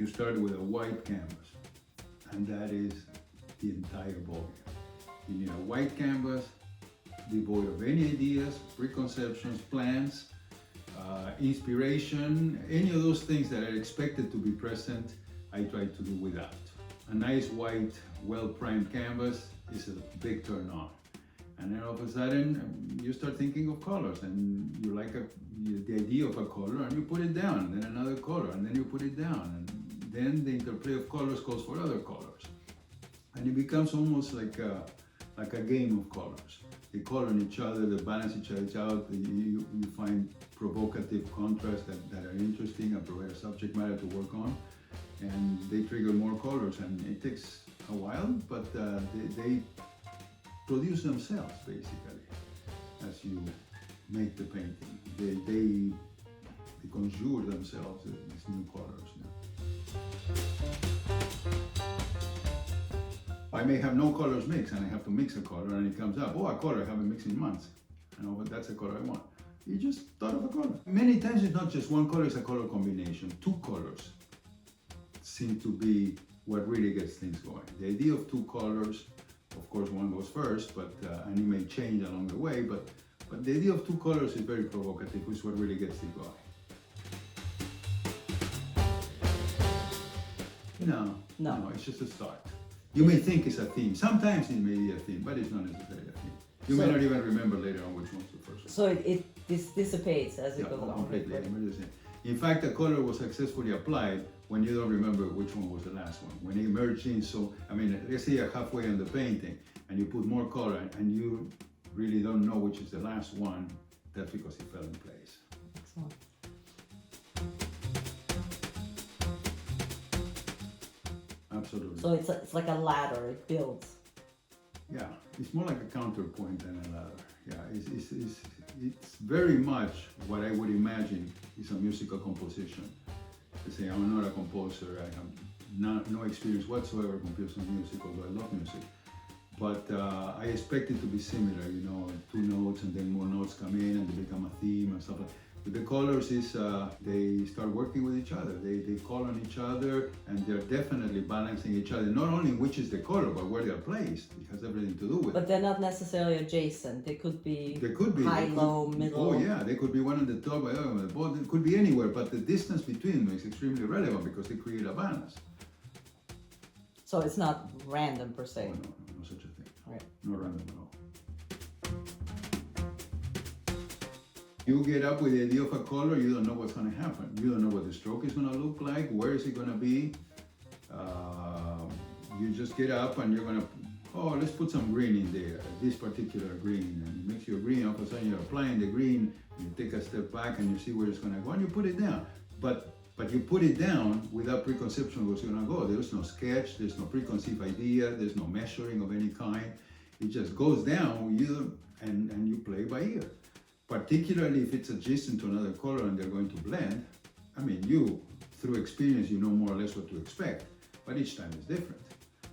you start with a white canvas, and that is the entire volume. You need a white canvas, devoid of any ideas, preconceptions, plans, inspiration, any of those things that are expected to be present, I try to do without. A nice white, well-primed canvas is a big turn on. And then all of a sudden, you start thinking of colors, and you like the idea of a color, and you put it down, and then another color, and then you put it down, and then the interplay of colors calls for other colors. And it becomes almost like a game of colors. They color each other, they balance each other out, you find provocative contrasts that are interesting and provide a subject matter to work on, and they trigger more colors, and it takes a while, but they produce themselves basically as you make the painting. They conjure themselves these new colors. I may have no colors mixed, and I have to mix a color, and it comes up, oh, a color I haven't mixed in months. I know, but that's the color I want. You just thought of a color. Many times it's not just one color, it's a color combination. Two colors seem to be what really gets things going. The idea of two colors, of course, one goes first, but and it may change along the way, but the idea of two colors is very provocative, which is what really gets it going. No, it's just a start. You may think it's a theme. Sometimes it may be a theme, but it's not necessarily a theme. You may not even remember later on which one's the first one. So it dissipates as it goes along. Completely. In fact, the color was successfully applied when you don't remember which one was the last one. When it emerged in, so, I mean, let's say you're halfway on the painting and you put more color and you really don't know which is the last one, that's because it fell in place. Excellent. Absolutely. So it's like a ladder, it builds. Yeah, it's more like a counterpoint than a ladder. Yeah, it's very much what I would imagine is a musical composition. To say, I'm not a composer, I have no experience whatsoever composing music, although I love music. But I expect it to be similar, you know, two notes and then more notes come in and they become a theme and stuff like that. With the colors is they start working with each other. They call on each other, and they're definitely balancing each other. Not only which is the color, but where they're placed. It has everything to do with it. But they're not necessarily adjacent. They could be high, low, middle. Oh yeah, they could be one on the top, on the bottom. It could be anywhere, but the distance between them is extremely relevant because they create a balance. So it's not random per se. Oh, no such a thing. Right. Not random at all. You get up with the idea of a color, you don't know what's going to happen. You don't know what the stroke is going to look like, where is it going to be. You just get up and you're going to, oh, let's put some green in there, this particular green, and you mix your green, all of a sudden you're applying the green, and you take a step back and you see where it's going to go, and you put it down. But you put it down without preconception of what's going to go. There's no sketch, there's no preconceived idea, there's no measuring of any kind. It just goes down, and you play by ear. Particularly if it's adjacent to another color and they're going to blend. I mean, through experience, you know more or less what to expect, but each time is different.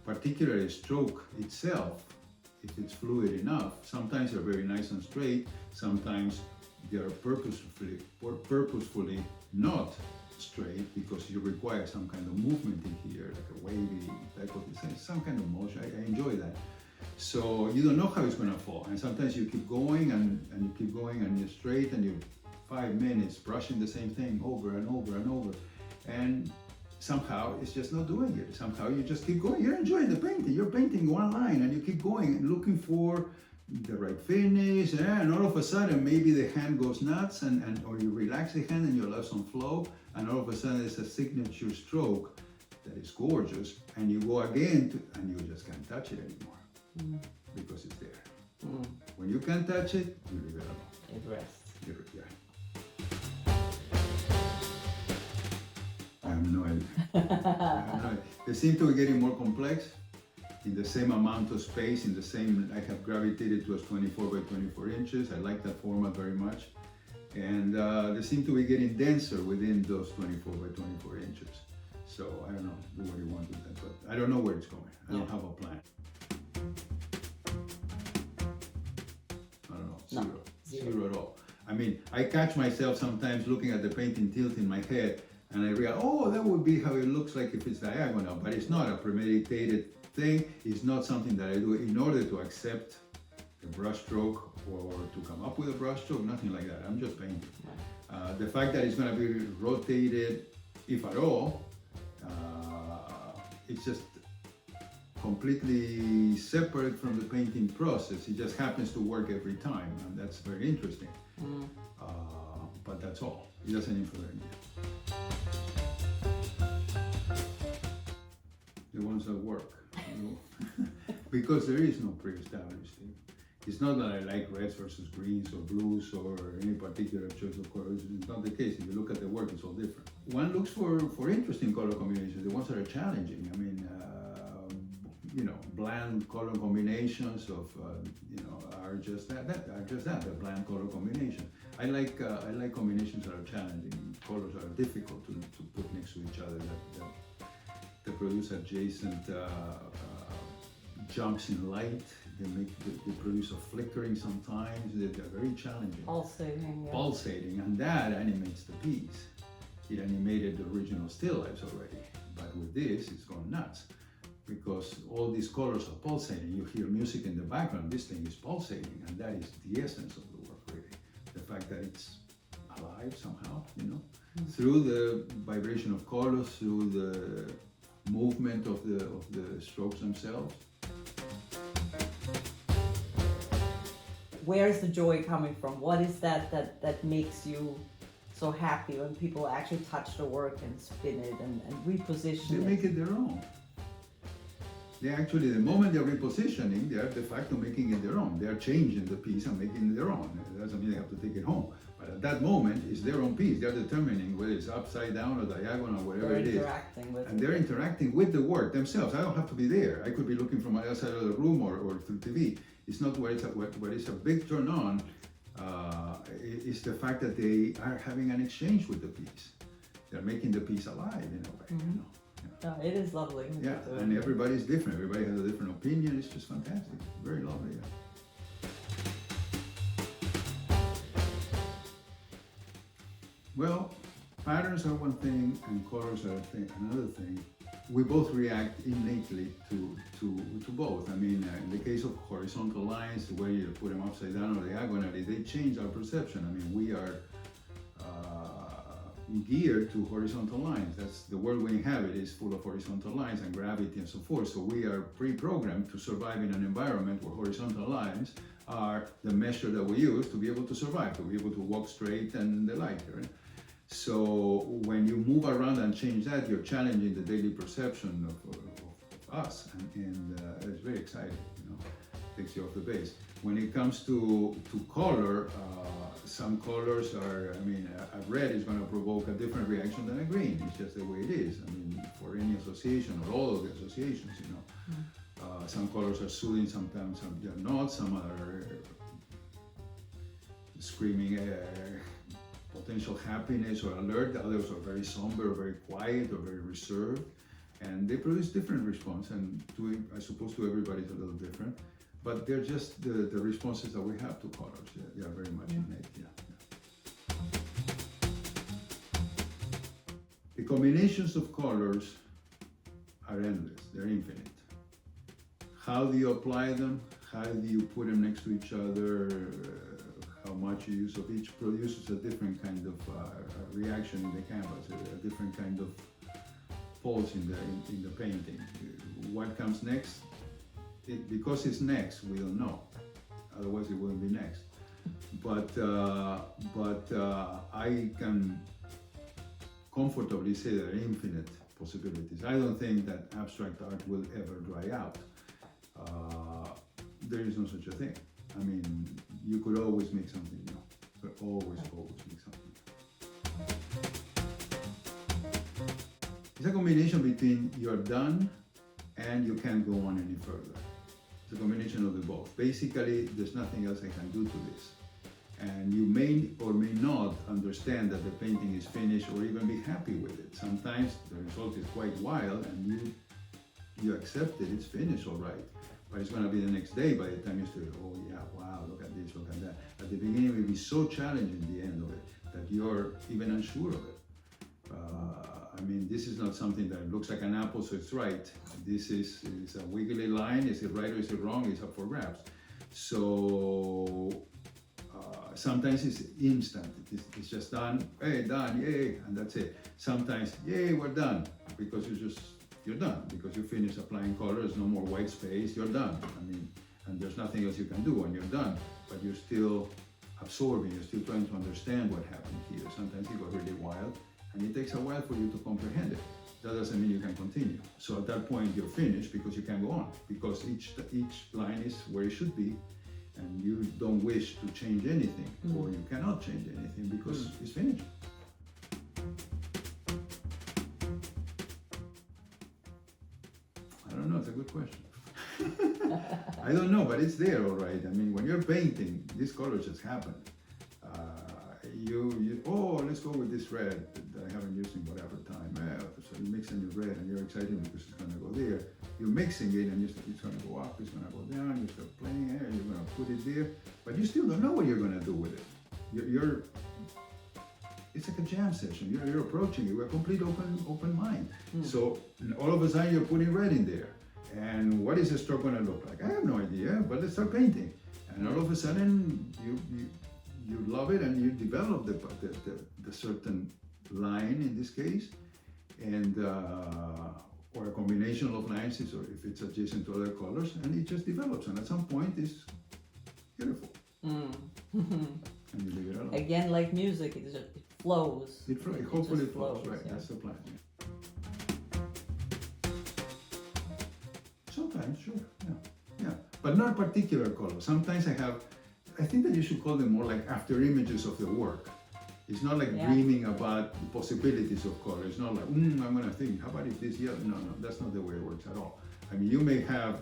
Particularly a stroke itself, if it's fluid enough, sometimes they're very nice and straight, sometimes they are purposefully not straight because you require some kind of movement in here, like a wavy type of thing, some kind of motion. I enjoy that. So you don't know how it's going to fall, and sometimes you keep going and you keep going and you're straight and you're 5 minutes brushing the same thing over and over and over, and somehow it's just not doing it. Somehow you just keep going. You're enjoying the painting. You're painting one line and you keep going and looking for the right finish, and all of a sudden maybe the hand goes nuts or you relax the hand and you allow some flow, and all of a sudden it's a signature stroke that is gorgeous, and you go again and you just can't touch it anymore. Because it's there. When you can't touch it, you leave it alone. It rests. Yeah. I have no idea. They seem to be getting more complex in the same amount of space, I have gravitated towards 24 by 24 inches. I like that format very much. And they seem to be getting denser within those 24 by 24 inches. So I don't know, do what you want with that, but I don't know where it's going. I don't have a plan. I don't know, zero at all. I mean, I catch myself sometimes looking at the painting, tilting my head, And I realized, oh, that would be how it looks like if it's diagonal, but it's not a premeditated thing. It's not something that I do in order to accept a brush stroke or to come up with a brush stroke, nothing like that. I'm just painting. The fact that it's going to be rotated, if at all, it's just completely separate from the painting process. It just happens to work every time, and that's very interesting. But that's all. It doesn't influence you. The ones that work. Because there is no pre-established thing. It's not that I like reds versus greens or blues or any particular choice of colors. It's not the case. If you look at the work, it's all different. One looks for interesting color combinations, the ones that are challenging. I mean, bland color combinations of, are just that. They're bland color combinations. I like combinations that are challenging, colors that are difficult to put next to each other, that produce adjacent jumps in light. They produce a flickering sometimes. They're very challenging. Pulsating. Yeah. Pulsating, and that animates the piece. It animated the original still lifes already, but with this, it's gone nuts because all these colors are pulsating. You hear music in the background. This thing is pulsating, and that is the essence of the work, really. The fact that it's alive somehow, through the vibration of colors, through the movement of the strokes themselves. Where is the joy coming from? What is that makes you so happy when people actually touch the work and spin it and reposition it? They make it their own. They actually, the moment they're repositioning, they are de facto making it their own. They are changing the piece and making it their own. It doesn't mean they have to take it home. But at that moment, it's their own piece. They're determining whether it's upside down or diagonal, whatever it is. They're interacting with it. And they're interacting with the work themselves. I don't have to be there. I could be looking from the other side of the room or through TV. It's not what it's a big turn on. It's the fact that they are having an exchange with the piece. They're making the piece alive in a way. Mm-hmm. Yeah, it is lovely. Yeah, and everybody's different. Everybody has a different opinion. It's just fantastic. Very lovely. Yeah. Well, patterns are one thing and colors are another thing. We both react innately to both. I mean, in the case of horizontal lines, the way you put them upside down or diagonally, they change our perception. I mean, we are geared to horizontal lines. That's the world we inhabit is full of horizontal lines and gravity and so forth. So we are pre-programmed to survive in an environment where horizontal lines are the measure that we use to be able to survive, to be able to walk straight and the like. Right? So when you move around and change that, you're challenging the daily perception of us, and it's very exciting. Takes you off the base. When it comes to color, some colors are, a red is going to provoke a different reaction than a green. It's just the way it is. I mean, for any association or all of the associations, some colors are soothing, sometimes they're not. Some are screaming potential happiness or alert. Others are very somber, or very quiet, or very reserved, and they produce different response. And I suppose to everybody's a little different. But they're just the responses that we have to colors. They are very much innate. Yeah. The combinations of colors are endless. They're infinite. How do you apply them? How do you put them next to each other? How much you use of each produces a different kind of reaction in the canvas, a different kind of pulse in the painting. What comes next? Because it's next, we don't know. Otherwise, it wouldn't be next. But I can comfortably say there are infinite possibilities. I don't think that abstract art will ever dry out. There is no such a thing. I mean, you could always make something new. But always make something new. It's a combination between you're done and you can't go on any further. It's a combination of the both. Basically, there's nothing else I can do to this. And you may or may not understand that the painting is finished or even be happy with it. Sometimes the result is quite wild and you accept it, it's finished all right. But it's going to be the next day by the time you say, oh yeah, wow, look at this, look at that. At the beginning it will be so challenging, the end of it, that you're even unsure of it. mean, this is not something that looks like an apple, so it's right. This is a wiggly line. Is it right or is it wrong? It's up for grabs. So sometimes it's instant. It's just done. Hey, done, yay, and that's it. Sometimes, yay, we're done, because you're done, because you finish applying colors. No more white space. You're done. I mean, and there's nothing else you can do when you're done. But you're still absorbing. You're still trying to understand what happened here. Sometimes you go really wild. And it takes a while for you to comprehend it. That doesn't mean you can continue. So at that point you're finished, because you can go on, because each line is where it should be, and you don't wish to change anything, or you cannot change anything because it's finished. I don't know, it's a good question. I don't know, but it's there, all right. I mean, when you're painting, this color just happened. Oh, let's go with this red that I haven't used in whatever time. So you mix a new red and you're excited because it's going to go there. You're mixing it and it's going to go up, it's going to go down, you start playing it, you're going to put it there, but you still don't know what you're going to do with it. It's like a jam session. You're approaching it with a complete open mind. So all of a sudden you're putting red in there. And what is the stroke going to look like? I have no idea, but let's start painting. And all of a sudden you love it, and you develop the certain line in this case, and or a combination of lines, or if it's adjacent to other colors, and it just develops. And at some point, it's beautiful. And you leave it alone. Again, like music, it flows. Hopefully it flows, right? Yeah. That's the plan. Sometimes, sure, yeah, but not a particular color. Sometimes I think that you should call them more like after images of the work. It's not like dreaming about the possibilities of color. It's not like, I'm gonna think, how about if this yellow? No, that's not the way it works at all. I mean, you may have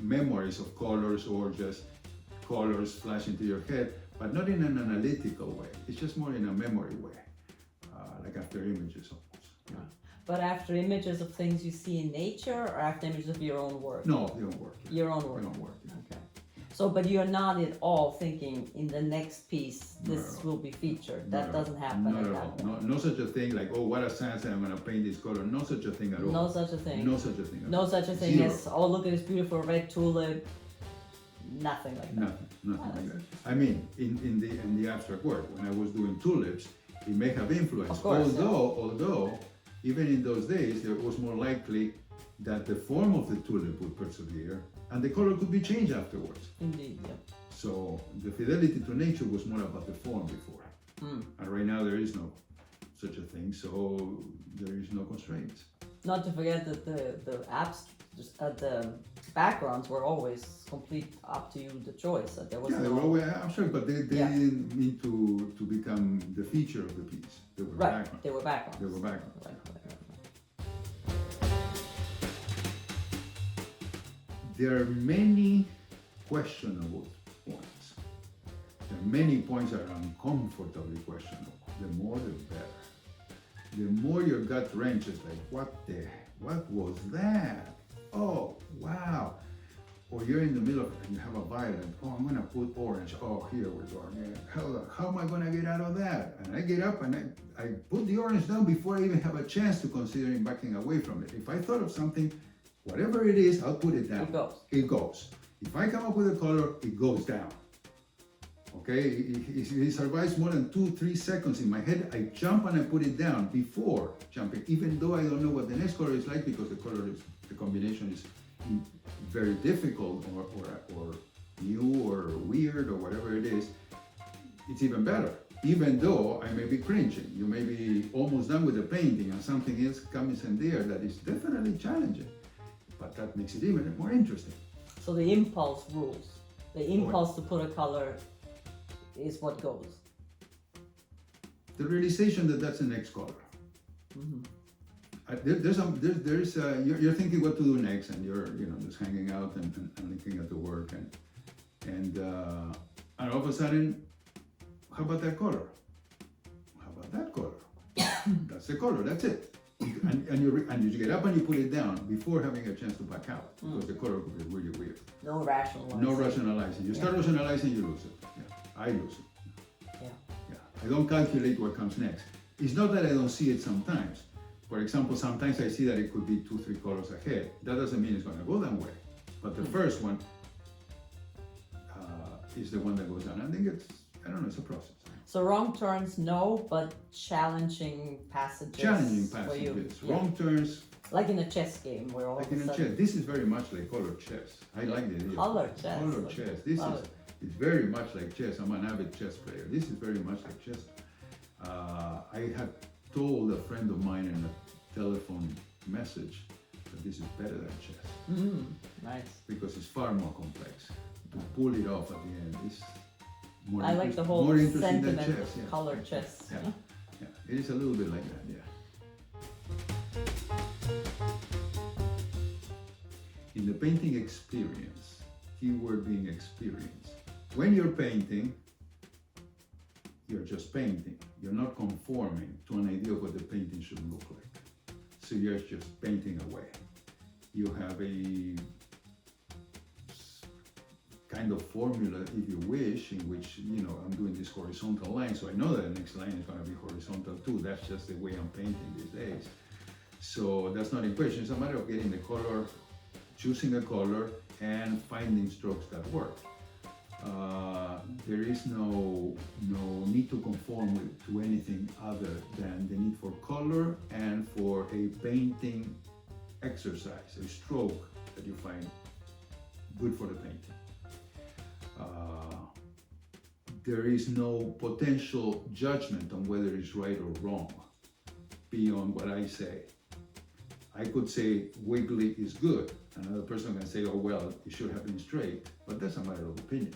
memories of colors, or just colors flash into your head, but not in an analytical way. It's just more in a memory way, like after images almost. Yeah. But after images of things you see in nature, or after images of your own work? No, your own work. Your own work. Your own work. Yeah. Okay. So, but you're not at all thinking in the next piece this will be featured. That doesn't happen not at at all. that point. No such a thing like, oh, what a sunset, I'm going to paint this color. No such a thing at all. No such a thing. No such a thing. No such a thing Zero. as, oh, look at this beautiful red tulip. Nothing like that. Nothing like that. I mean, in the abstract work, when I was doing tulips, it may have influence. Of course, although, even in those days, it was more likely that the form of the tulip would persevere, and the color could be changed afterwards. Indeed, yeah. So the fidelity to nature was more about the form before. And right now there is no such a thing, so there is no constraints. Not to forget that the backgrounds were always complete up to you, the choice. That there was they were always abstract, but they didn't mean to become the feature of the piece. They were background. They were backgrounds. They were background. Right. There are many questionable points. There are many points that are uncomfortably questionable. The more, the better. The more your gut wrenches, like, what was that? Oh, wow. Or you're in the middle of it and you have a violet. Oh, I'm gonna put orange. Oh, here we go. How am I gonna get out of that? And I get up and I put the orange down before I even have a chance to consider backing away from it. If I thought of something, whatever it is, I'll put it down. It goes. If I come up with a color, it goes down. Okay, it survives more than 2-3 seconds in my head. I jump and I put it down before jumping, even though I don't know what the next color is like, because the combination is very difficult or new or weird or whatever it is. It's even better. Even though I may be cringing, you may be almost done with the painting and something else comes in there that is definitely challenging, but that makes it even more interesting. So the impulse rules. The impulse to put a color is what goes. The realization that that's the next color. You're thinking what to do next, and you're just hanging out and looking at the work, and all of a sudden, how about that color? How about that color? That's the color. That's it. And you get up and you put it down before having a chance to back out, because the color could be really weird. No rationalizing. No rationalizing. You start rationalizing, you lose it. Yeah, I lose it. Yeah. I don't calculate what comes next. It's not that I don't see it sometimes, For example, sometimes I see that it could be 2-3 colors ahead. That doesn't mean it's going to go that way. But the first one is the one that goes down. I think it's a process. So wrong turns, no, but challenging passages. Challenging for you. passages. Wrong turns. Like in a chess game where all Like of a in a sudden... chess. This is very much like color chess. I like the idea. Color chess. Color chess. This is it's very much like chess. I'm an avid chess player. This is very much like chess. I have told a friend of mine in a telephone message that this is better than chess. Nice. Because it's far more complex. To pull it off at the end is more I like the whole more interesting than sentiment chess. of color chess. Yeah. Yeah. It is a little bit like that, yeah. In the painting experience, keyword being experience. When you're painting, you're just painting. You're not conforming to an idea of what the painting should look like. So you're just painting away. You have a kind of formula, if you wish, in which, I'm doing this horizontal line, so I know that the next line is going to be horizontal too. That's just the way I'm painting these days. So that's not in question. It's a matter of getting the color, choosing a color, and finding strokes that work. There is no need to conform to anything other than the need for color and for a painting exercise, a stroke that you find good for the painting. There is no potential judgment on whether it's right or wrong beyond what I say. I could say wiggly is good. Another person can say, oh well, it should have been straight, but that's a matter of opinion.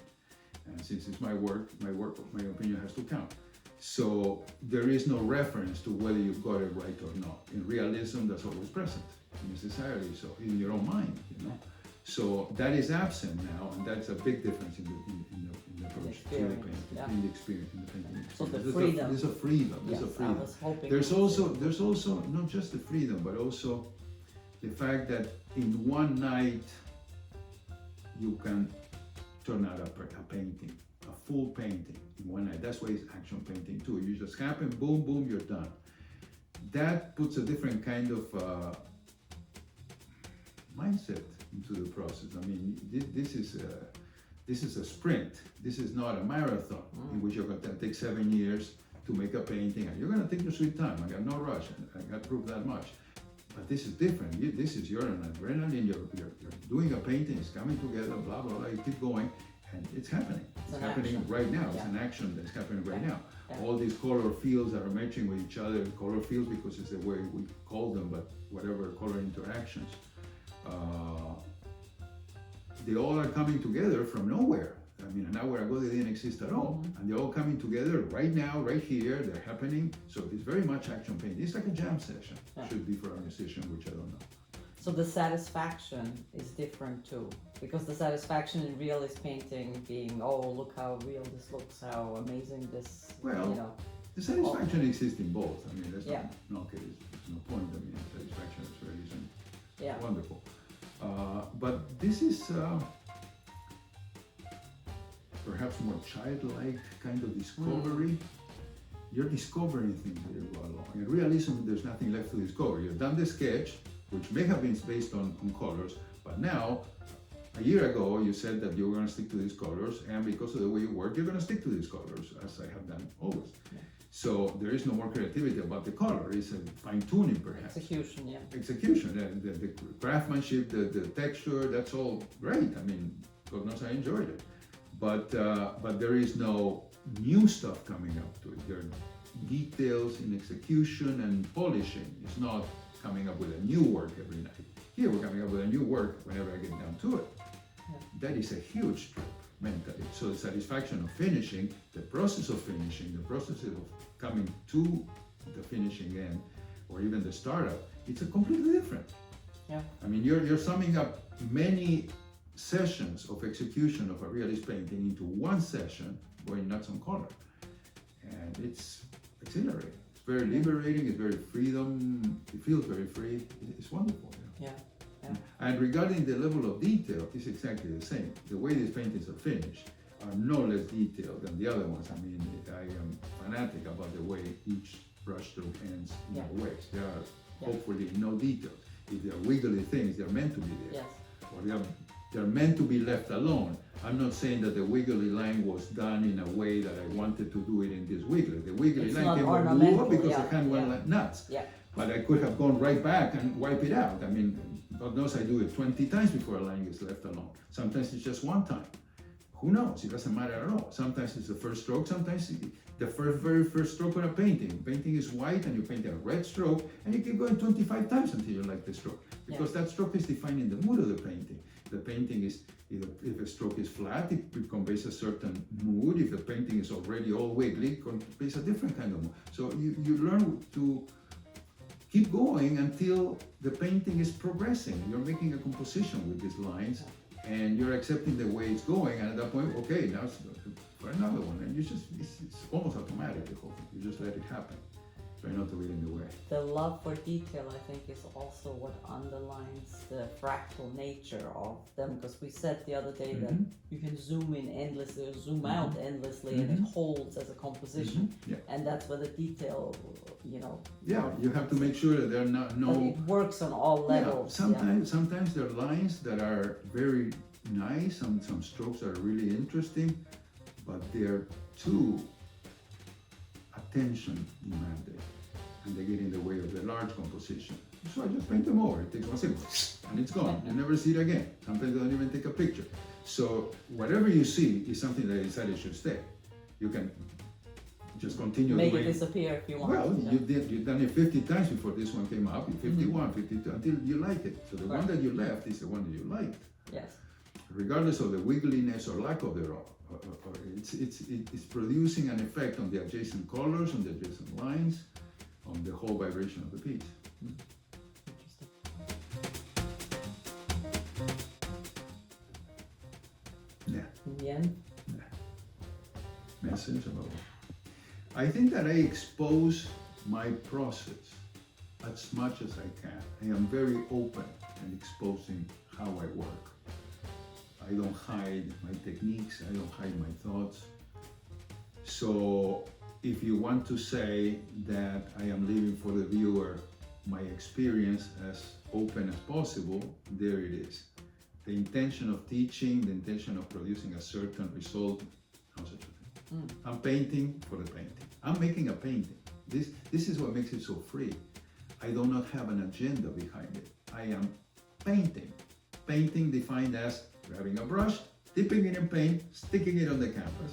And since it's my work, my opinion has to count. So there is no reference to whether you've got it right or not. In realism, that's always present. In society, so in your own mind, So that is absent now, and that's a big difference in the approach to the painting, in the experience, in the painting experience. So the freedom. There's a freedom. Yes, There's a freedom. I was hoping There's also not just the freedom, but also the fact that in one night you can turn out a painting, a full painting in one night. That's why it's action painting too. You just happen, boom, boom, you're done. That puts a different kind of mindset into the process. I mean, this is a sprint. This is not a marathon in which you're going to take 7 years to make a painting, and you're going to take your sweet time. I got no rush. I got to prove that much. But this is different. This is you're an adrenaline. You're doing a painting. It's coming together. Blah blah blah. You keep going, and it's happening. It's happening right now. It's an action that's happening right now. All these color fields are matching with each other. Color fields because it's the way we call them, but whatever color interactions. They all are coming together from nowhere. I mean, an hour ago they didn't exist at all. And they're all coming together right now, right here, they're happening. So it's very much action painting. It's like a jam session. Should be for a musician, which I don't know. So the satisfaction is different too. Because the satisfaction in realist painting being, oh, look how real this looks, how amazing this, Well, the satisfaction exists in both. I mean, there's no point. I mean, satisfaction is very wonderful. But this is perhaps more childlike kind of discovery. You're discovering things as you go along. In realism, there's nothing left to discover. You've done the sketch, which may have been based on colors, but now, a year ago, you said that you were going to stick to these colors, and because of the way you work, you're going to stick to these colors, as I have done always. So there is no more creativity about the color. It's a fine-tuning, perhaps. Execution, Execution, the craftsmanship, the texture, that's all great. I mean, God knows I enjoyed it. But there is no new stuff coming up to it. There are details in execution and polishing. It's not coming up with a new work every night. Here we're coming up with a new work whenever I get down to it. That is a huge trip mentally. So the satisfaction of finishing, the process of finishing, the process of coming to the finishing end, or even the startup, it's a completely different. I mean, you're summing up many sessions of execution of a realist painting into one session going nuts on color. And it's exhilarating. It's very liberating, it's very freedom, it feels very free. It's wonderful. And regarding the level of detail, it's exactly the same. The way these paintings are finished are no less detailed than the other ones. I mean, I am fanatic about the way each brushstroke ends in the waves. They are Yeah. hopefully no details. If they're wiggly things, they're meant to be there. Yes. Or they're meant to be left alone. I'm not saying that the wiggly line was done in a way that I wanted to do it in this wiggly. The wiggly It's line not came ornamental, up because yeah, the hand went yeah. like nuts. Yeah. But I could have gone right back and wipe it out. I mean, God knows I do it 20 times before a line is left alone. Sometimes it's just one time. Who knows? It doesn't matter at all. Sometimes it's the first stroke, sometimes the very first stroke on a painting. Painting is white and you paint a red stroke and you keep going 25 times until you like the stroke. Because that stroke is defining the mood of the painting. The painting is, if a stroke is flat, it conveys a certain mood. If the painting is already all wiggly, it conveys a different kind of mood. So you learn to keep going until the painting is progressing. You're making a composition with these lines and you're accepting the way it's going, and at that point, okay, now it's for another one, and it's almost automatic, the whole thing. You just let it happen. Try not to get in the way. The love for detail, I think, is also what underlines the fractal nature of them, because we said the other day that you can zoom in endlessly or zoom out endlessly and it holds as a composition. Yeah. And that's where the detail, Yeah, you have to make sure that there are that no. it works on all levels. Sometimes there are lines that are very nice, some strokes are really interesting, but they're too attention demanding and they get in the way of the large composition. So I just paint them over. It takes one second and it's gone. You never see it again. Sometimes I don't even take a picture. So whatever you see is something that I decided should stay. You can just continue Make the it way. disappear if you want. Well, you've done it 50 times before this one came up, 51, 52, until you like it. So the one that you left is the one that you liked. Yes. Regardless of the wiggliness or lack of thereof. It's producing an effect on the adjacent colors, on the adjacent lines, on the whole vibration of the piece. Interesting. Yeah. In the end, Message about it. I think that I expose my process as much as I can. I am very open in exposing how I work. I don't hide my techniques, I don't hide my thoughts. So if you want to say that I am leaving for the viewer my experience as open as possible, there it is. The intention of teaching, the intention of producing a certain result, no such a thing. I'm painting for the painting. I'm making a painting. This is what makes it so free. I do not have an agenda behind it. I am painting. Painting defined as grabbing a brush, dipping it in paint, sticking it on the canvas.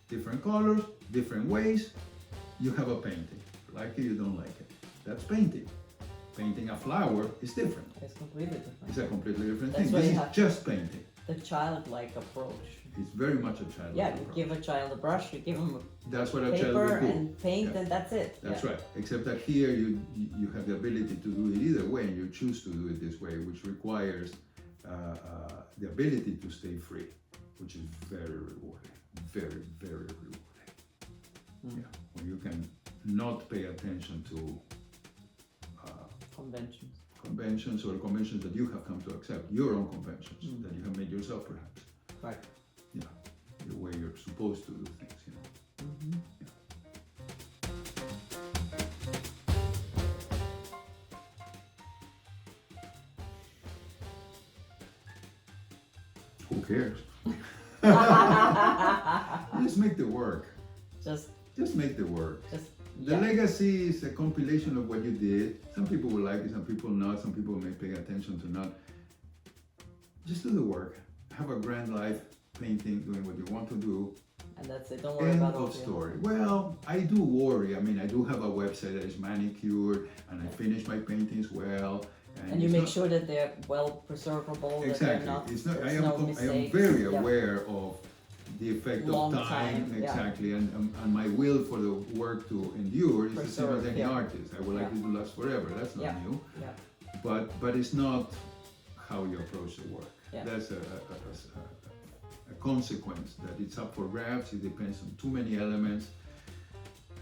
Different colors, different ways, you have a painting. Like it, you don't like it. That's painting. Painting a flower is different. it's completely different. It's a completely different That's thing. why This you is have just painting. the childlike approach. It's very much a child. Yeah, you give a child a brush, you give him That's what a a child paper would do. and paint, Yeah. and that's it. That's right. Except that here you have the ability to do it either way, and you choose to do it this way, which requires the ability to stay free, which is very rewarding. Very, very rewarding. Yeah, when you can not pay attention to Conventions. conventions or conventions that you have come to accept, your own conventions that you have made yourself, perhaps. Right. Yeah, the way you're supposed to do things, you know. Who cares? Just make the work. Just make the work. The legacy is a compilation of what you did. Some people will like it, some people not. Some people may pay attention to not. Just do the work. Have a grand life, painting, doing what you want to do. And that's it. Don't worry End about all of the story. Well, I do worry. I mean, I do have a website that is manicured, and I finish my paintings well. And you make sure that they're well preservable. Exactly. That they're not, It's not. I there's am. no I am mistakes. very Yeah. aware of the effect Long of time. time, yeah. Exactly, and my will for the work to endure is the same as Preserve, any yeah. artist. I would like it to last forever. That's not Yeah. new. Yeah. But it's not how you approach the work. Yeah. That's a consequence that it's up for grabs. It depends on too many elements,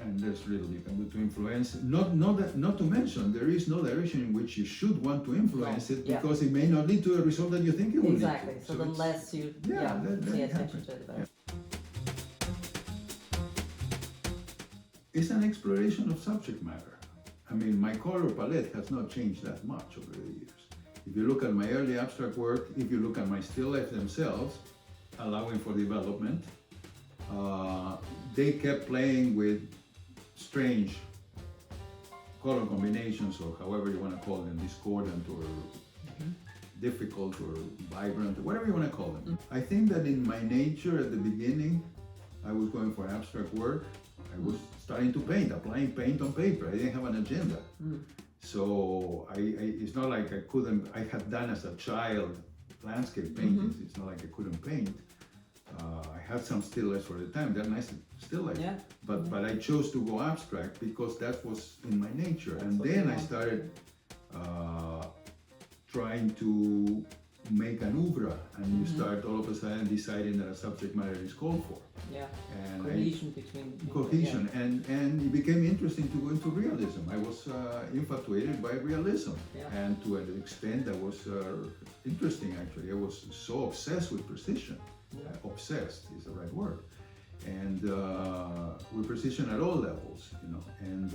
and there's little you can do to influence. Not to mention, there is no direction in which you should want to influence it, Yeah. because it may not lead to a result that you think it will Exactly. lead to. So the it's- less you let pay it attention happen. to it, the better. It's an exploration of subject matter. I mean, my color palette has not changed that much over the years. If you look at my early abstract work, if you look at my still lifes themselves, allowing for development, they kept playing with strange color combinations, or however you want to call them, discordant or difficult or vibrant, or whatever you want to call them. I think that in my nature at the beginning, I was going for abstract work. I was starting to paint, applying paint on paper. I didn't have an agenda. So it's not like I had done as a child landscape paintings. It's not like I couldn't paint. I had some still lifes for the time. They're nice still lifes. Yeah. But I chose to go abstract because that was in my nature. And then I started trying to make an oeuvre, and you start all of a sudden deciding that a subject matter is called for. Yeah. And Cohesion between. cohesion, and it became interesting to go into realism. I was infatuated by realism, and to an extent that was interesting actually. I was so obsessed with precision. Obsessed is the right word, and with precision at all levels, you know. And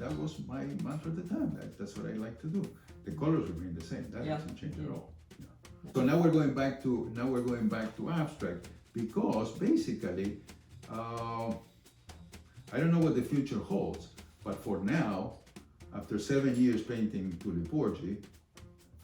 that was my mantra at the time. That's what I like to do. The colors remain the same. That hasn't changed at all. So now we're going back to abstract, because basically, I don't know what the future holds, but for now, after 7 years painting Tuliporgi,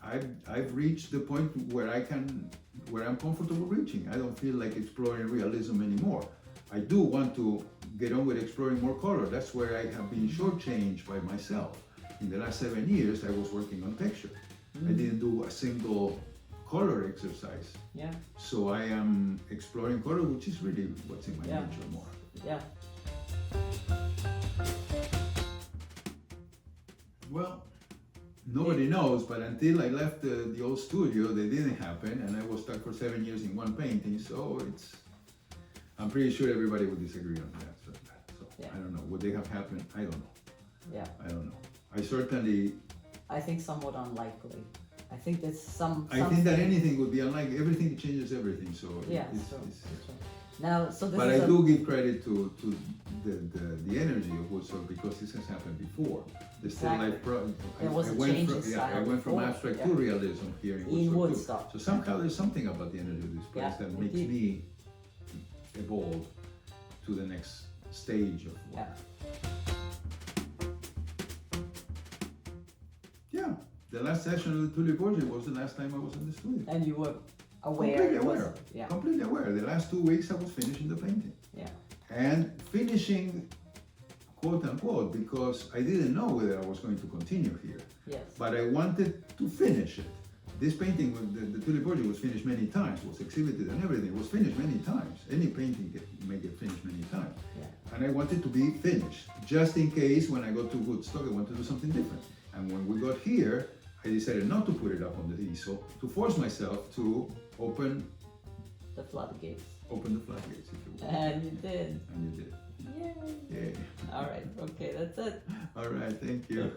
I've reached the point where I'm comfortable reaching. I don't feel like exploring realism anymore. I do want to get on with exploring more color. That's where I have been shortchanged by myself. In the last 7 years, I was working on texture. I didn't do a single color exercise. Yeah. So I am exploring color, which is really what's in my nature more. Yeah. Well, nobody knows, but until I left the old studio, they didn't happen, and I was stuck for 7 years in one painting. So I'm pretty sure everybody would disagree on that. So I don't know. Would they have happened? I don't know. Yeah. I don't know. I think somewhat unlikely. I think there's some. I think that anything would be unlikely. Everything changes everything. So yeah. Now, so this but is I do give credit to the energy of Woodstock, because this has happened before. The still life I went from abstract to realism here in Woodstock. So somehow there's something about the energy of this place that makes me evolve to the next stage of work. Yeah. The last session of the Tuliporgi was the last time I was in the studio. And you were aware. Completely aware. Completely aware. The last 2 weeks I was finishing the painting. Yeah. And finishing, quote unquote, because I didn't know whether I was going to continue here. Yes. But I wanted to finish it. This painting, the Tuliporgi, was finished many times, was exhibited and everything. It was finished many times. Any painting may get finished many times. Yeah. And I wanted to be finished, just in case when I go to Woodstock, I want to do something different. And when we got here, I decided not to put it up on the easel, to force myself to open the floodgates. Open the floodgates, if you will. And you did. And you did. Yay. Yay. All right. Okay, that's it. All right. Thank you.